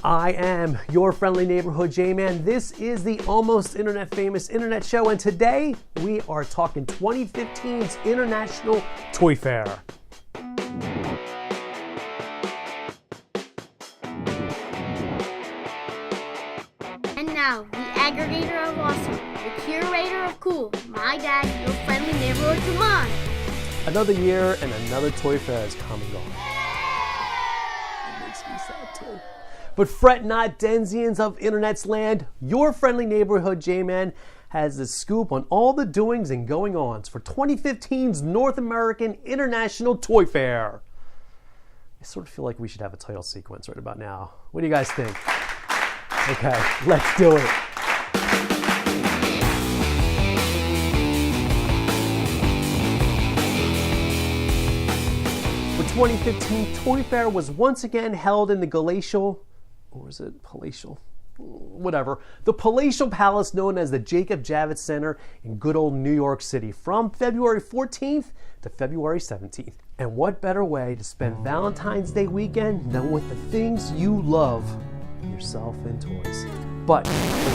I am your friendly neighborhood J-Man. This is the almost internet famous internet show, and today we are talking 2015's International Toy Fair. And now, the aggregator of awesome, the curator of cool, my dad, your friendly neighborhood Jamon. Another year and another Toy Fair has come and gone. It makes me sad too. But fret not, Denzians of Internet's land. Your friendly neighborhood J-Man has the scoop on all the doings and going-ons for 2015's North American International Toy Fair. I sort of feel like we should have a title sequence right about now. What do you guys think? Okay, let's do it. For 2015, Toy Fair was once again held in the palatial, or is it palatial? Whatever. The palatial palace known as the Jacob Javits Center in good old New York City from February 14th to February 17th. And what better way to spend Valentine's Day weekend than with the things you love, yourself and toys. But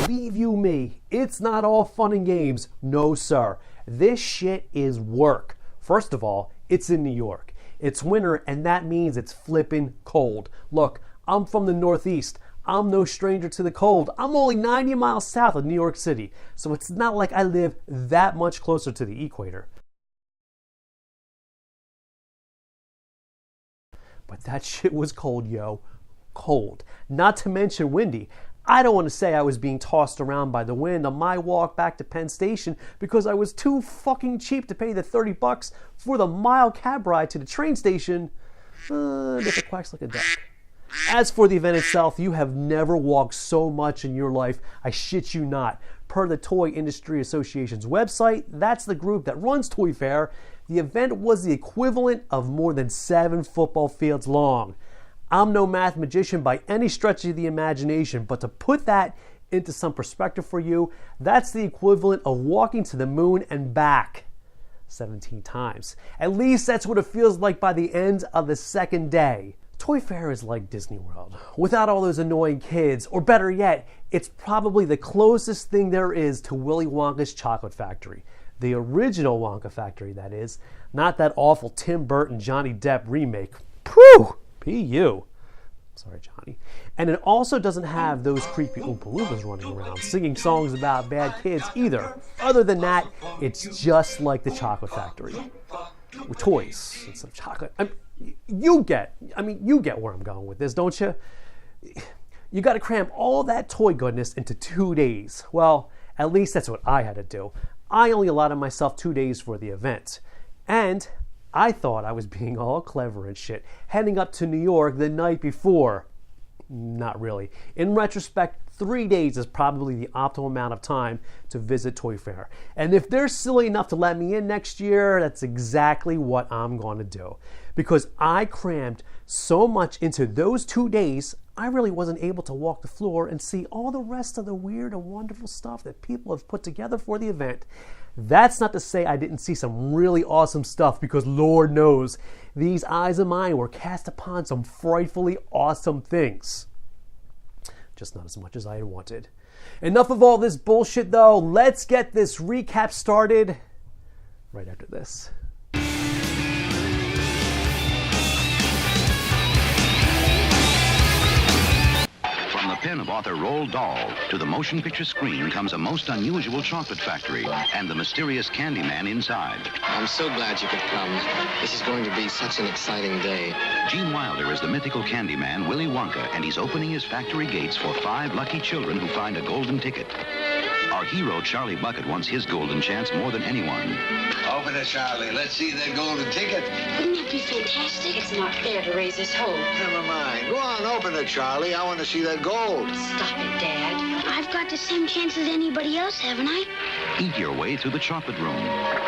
believe you me, it's not all fun and games. No, sir. This shit is work. First of all, it's in New York. It's winter, and that means it's flipping cold. Look, I'm from the Northeast. I'm no stranger to the cold. I'm only 90 miles south of New York City, so it's not like I live that much closer to the equator. But that shit was cold, yo. Cold. Not to mention windy. I don't want to say I was being tossed around by the wind on my walk back to Penn Station because I was too fucking cheap to pay the $30 for the mile cab ride to the train station. If it quacks like a duck. As for the event itself, you have never walked so much in your life. I shit you not. Per the Toy Industry Association's website, that's the group that runs Toy Fair, the event was the equivalent of more than 7 football fields long. I'm no math magician by any stretch of the imagination, but to put that into some perspective for you, that's the equivalent of walking to the moon and back 17 times. At least that's what it feels like by the end of the second day. Toy Fair is like Disney World, without all those annoying kids, or better yet, it's probably the closest thing there is to Willy Wonka's Chocolate Factory. The original Wonka Factory, that is, not that awful Tim Burton Johnny Depp remake. Phew! P.U. Sorry, Johnny. And it also doesn't have those creepy Oompa Loompas running around singing songs about bad kids either. Other than that, it's just like the Chocolate Factory. With toys instead of chocolate. You get where I'm going with this, don't you? You got to cram all that toy goodness into 2 days. Well, at least that's what I had to do. I only allotted myself 2 days for the event. And I thought I was being all clever and shit, heading up to New York the night before. Not really. In retrospect, 3 days is probably the optimal amount of time to visit Toy Fair. And if they're silly enough to let me in next year, that's exactly what I'm going to do. Because I crammed so much into those 2 days, I really wasn't able to walk the floor and see all the rest of the weird and wonderful stuff that people have put together for the event. That's not to say I didn't see some really awesome stuff, because Lord knows, these eyes of mine were cast upon some frightfully awesome things. Just not as much as I had wanted. Enough of all this bullshit though. Let's get this recap started right after this. From the pen of author Roald Dahl to the motion picture screen comes a most unusual chocolate factory and the mysterious Candyman inside. I'm so glad you could come. This is going to be such an exciting day. Gene Wilder is the mythical Candyman, Willy Wonka, and he's opening his factory gates for 5 lucky children who find a golden ticket. Our hero, Charlie Bucket, wants his golden chance more than anyone. Open it, Charlie. Let's see that golden ticket. Wouldn't that be fantastic? It's not fair to raise his hope. Never mind. Go on, open it, Charlie. I want to see that gold. Stop it, Dad. I've got the same chance as anybody else, haven't I? Eat your way through the chocolate room.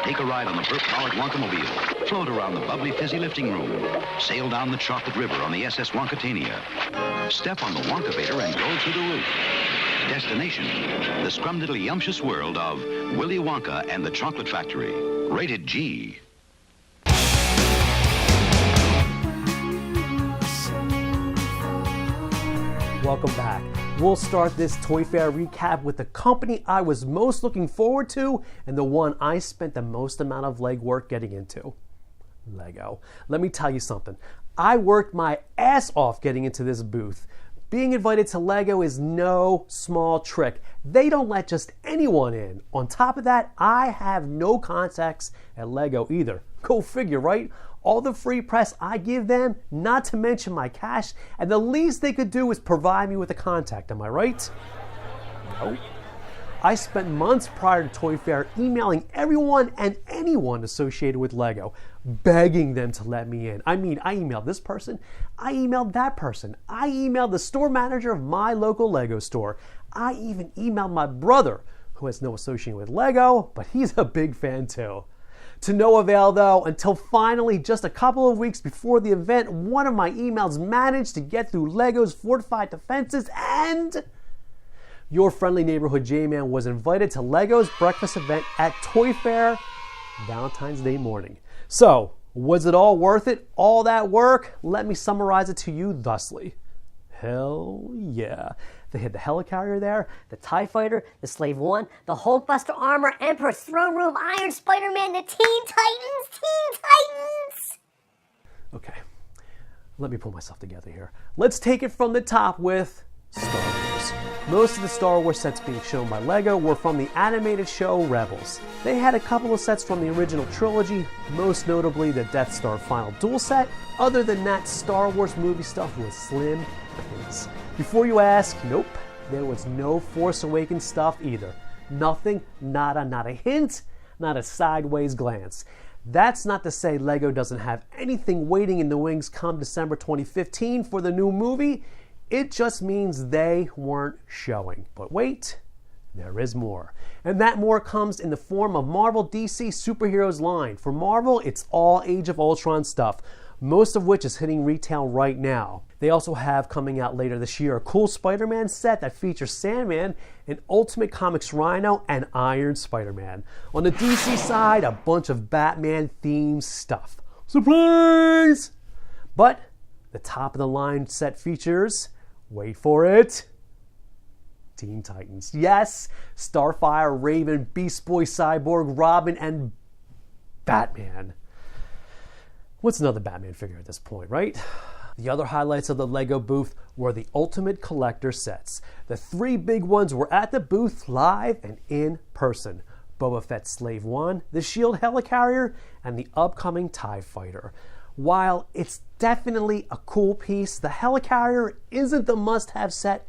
Take a ride on the burp-powered Wonkamobile. Float around the bubbly, fizzy lifting room. Sail down the chocolate river on the SS Wonkatania. Step on the Wonkavator and go through the roof. Destination, the scrumdiddly-yumptious world of Willy Wonka and the Chocolate Factory. Rated G. welcome back. We'll start this Toy Fair recap with the company I was most looking forward to and the one I spent the most amount of legwork getting into. Lego. Let me tell you something. I worked my ass off getting into this booth. Being invited to Lego is no small trick. They don't let just anyone in. On top of that, I have no contacts at Lego either. Go figure, right? All the free press I give them, not to mention my cash, and the least they could do is provide me with a contact, am I right? No. I spent months prior to Toy Fair emailing everyone and anyone associated with Lego, begging them to let me in. I mean, I emailed this person, I emailed that person, I emailed the store manager of my local Lego store, I even emailed my brother, who has no association with Lego, but he's a big fan too. To no avail though, until finally, just a couple of weeks before the event, one of my emails managed to get through Lego's fortified defenses and your friendly neighborhood J-Man was invited to Lego's breakfast event at Toy Fair Valentine's Day morning. So, was it all worth it? All that work? Let me summarize it to you thusly. Hell yeah. They had the helicarrier there, the TIE Fighter, the Slave One, the Hulkbuster Armor, Emperor Throne Room, Iron Spider-Man, the Teen Titans! Okay, let me pull myself together here. Let's take it from the top with Star Wars. Most of the Star Wars sets being shown by Lego were from the animated show Rebels. They had a couple of sets from the original trilogy, most notably the Death Star Final Duel set. Other than that, Star Wars movie stuff was slim pickings. Before you ask, nope, there was no Force Awakens stuff either. Nothing, nada, not a hint, not a sideways glance. That's not to say Lego doesn't have anything waiting in the wings come December 2015 for the new movie. It just means they weren't showing. But wait, there is more. And that more comes in the form of Marvel DC Superheroes line. For Marvel, it's all Age of Ultron stuff, most of which is hitting retail right now. They also have coming out later this year a cool Spider-Man set that features Sandman, an Ultimate Comics Rhino, and Iron Spider-Man. On the DC side, a bunch of Batman-themed stuff. Surprise! But the top of the line set features, wait for it, Teen Titans. Yes, Starfire, Raven, Beast Boy, Cyborg, Robin, and Batman. What's another Batman figure at this point, right? The other highlights of the Lego booth were the Ultimate Collector sets. The three big ones were at the booth live and in person. Boba Fett's Slave One, the Shield Helicarrier, and the upcoming TIE Fighter. While it's definitely a cool piece, the Helicarrier isn't the must-have set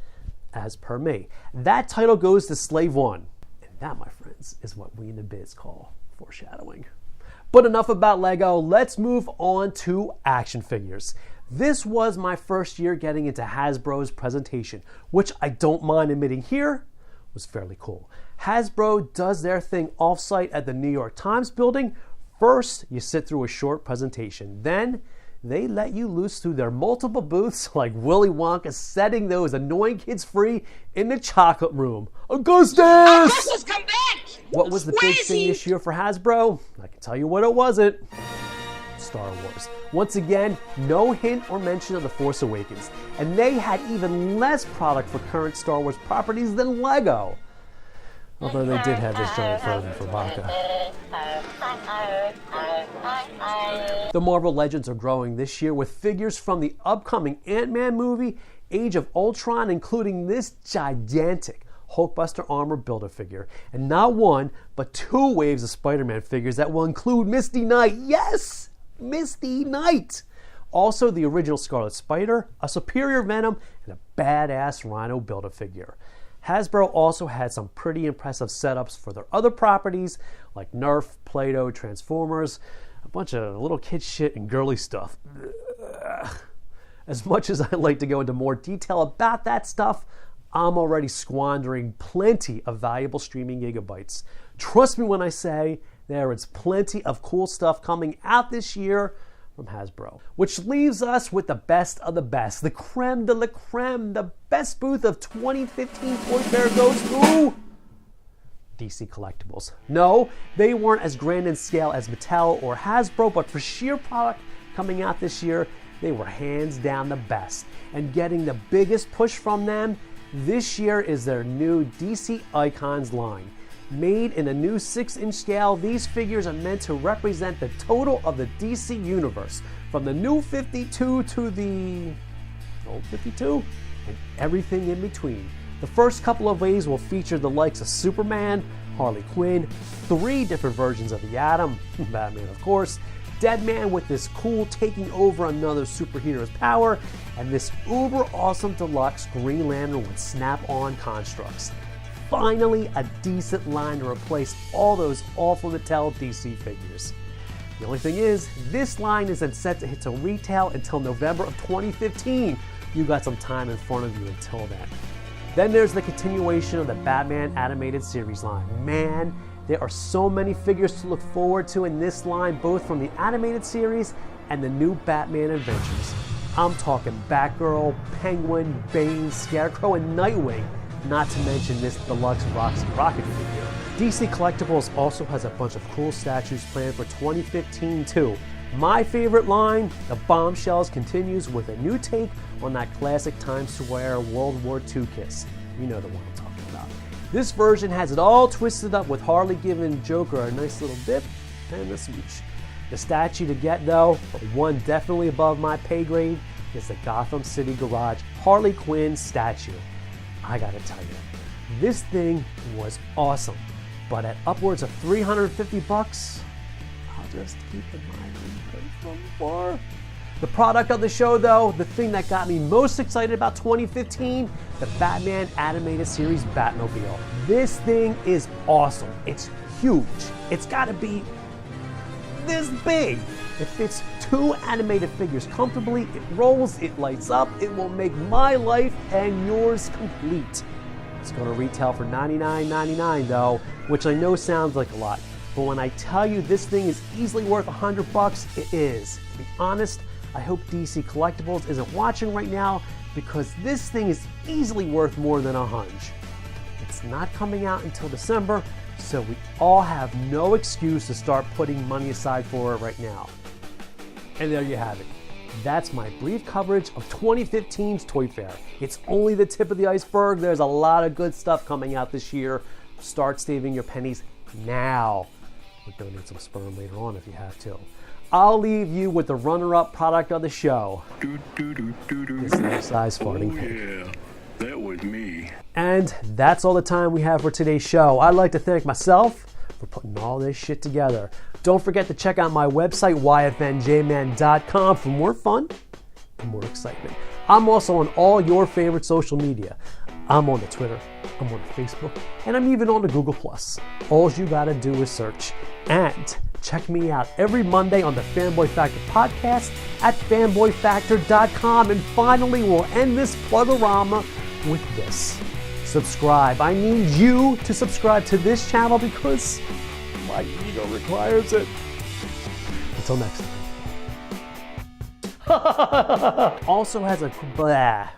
as per me. That title goes to Slave One. And that, my friends, is what we in the biz call foreshadowing. But enough about Lego, let's move on to action figures. This was my first year getting into Hasbro's presentation, which I don't mind admitting here was fairly cool. Hasbro does their thing off-site at the New York Times building. First, you sit through a short presentation. Then, they let you loose through their multiple booths like Willy Wonka setting those annoying kids free in the chocolate room. Augustus! Augustus, come back! What was the big thing this year for Hasbro? I can tell you what it wasn't. Star Wars. Once again, no hint or mention of The Force Awakens. And they had even less product for current Star Wars properties than Lego. Although they did have this giant frozen for Baka. The Marvel Legends are growing this year with figures from the upcoming Ant-Man movie, Age of Ultron, including this gigantic Hulkbuster Armor Build-A-Figure. And not one, but two waves of Spider-Man figures that will include Misty Knight. Yes! Misty Knight! Also the original Scarlet Spider, a Superior Venom, and a badass Rhino Build-A-Figure. Hasbro also had some pretty impressive setups for their other properties like Nerf, Play-Doh, Transformers, a bunch of little kid shit and girly stuff. As much as I'd like to go into more detail about that stuff, I'm already squandering plenty of valuable streaming gigabytes. Trust me when I say there is plenty of cool stuff coming out this year from Hasbro. Which leaves us with the best of the best, the creme de la creme, the best booth of 2015 Toy Fair goes to DC Collectibles. No, they weren't as grand in scale as Mattel or Hasbro, but for sheer product coming out this year, they were hands down the best. And getting the biggest push from them this year is their new DC Icons line. Made in a new 6-inch scale, these figures are meant to represent the total of the DC universe, from the new 52 to the old 52 and everything in between. The first couple of waves will feature the likes of Superman, Harley Quinn, 3 different versions of the Atom, Batman of course, Deadman with this cool taking over another superhero's power, and this uber awesome deluxe Green Lantern with snap-on constructs. Finally, a decent line to replace all those awful Mattel DC figures. The only thing is, this line isn't set to hit to retail until November of 2015. You got some time in front of you until then. Then there's the continuation of the Batman animated series line. Man, there are so many figures to look forward to in this line, both from the animated series and the new Batman adventures. I'm talking Batgirl, Penguin, Bane, Scarecrow, and Nightwing, not to mention this deluxe Roxy Rocket figure. DC Collectibles also has a bunch of cool statues planned for 2015 too. My favorite line, the Bombshells, continues with a new take on that classic Times Square World War II kiss. You know the one I'm talking about. This version has it all twisted up with Harley giving Joker a nice little dip and a smooch. The statue to get though, but one definitely above my pay grade, is the Gotham City Garage Harley Quinn statue. I gotta tell you, this thing was awesome, but at upwards of $350, I'll just keep in mind from before. The product of the show though, the thing that got me most excited about 2015, the Batman animated series Batmobile. This thing is awesome. It's huge. It's gotta be this big. It fits 2 animated figures comfortably, it rolls, it lights up, it will make my life and yours complete. It's gonna retail for $99.99 though, which I know sounds like a lot, but when I tell you this thing is easily worth $100, it is. To be honest, I hope DC Collectibles isn't watching right now, because this thing is easily worth more than a hunch. It's not coming out until December, so we all have no excuse to start putting money aside for it right now. And there you have it. That's my brief coverage of 2015's Toy Fair. It's only the tip of the iceberg. There's a lot of good stuff coming out this year. Start saving your pennies now. We'll donate some sperm later on if you have to. I'll leave you with the runner-up product of the show. This life-size farting pig. Yeah, that was me. And that's all the time we have for today's show. I'd like to thank myself for putting all this shit together. Don't forget to check out my website, yfnjman.com, for more fun and more excitement. I'm also on all your favorite social media. I'm on the Twitter, I'm on the Facebook, and I'm even on the Google+. All you gotta do is search. And check me out every Monday on the Fanboy Factor podcast at fanboyfactor.com. And finally, we'll end this plugorama with this. Subscribe. I need you to subscribe to this channel because my ego requires it. Until next time. Also has a blah,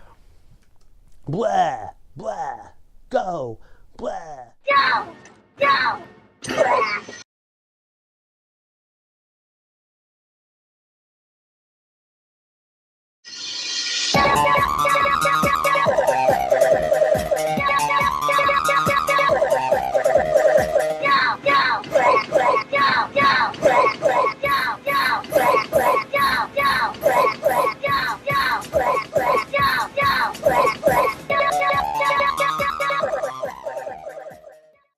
blah, blah, go, blah. Go! Go!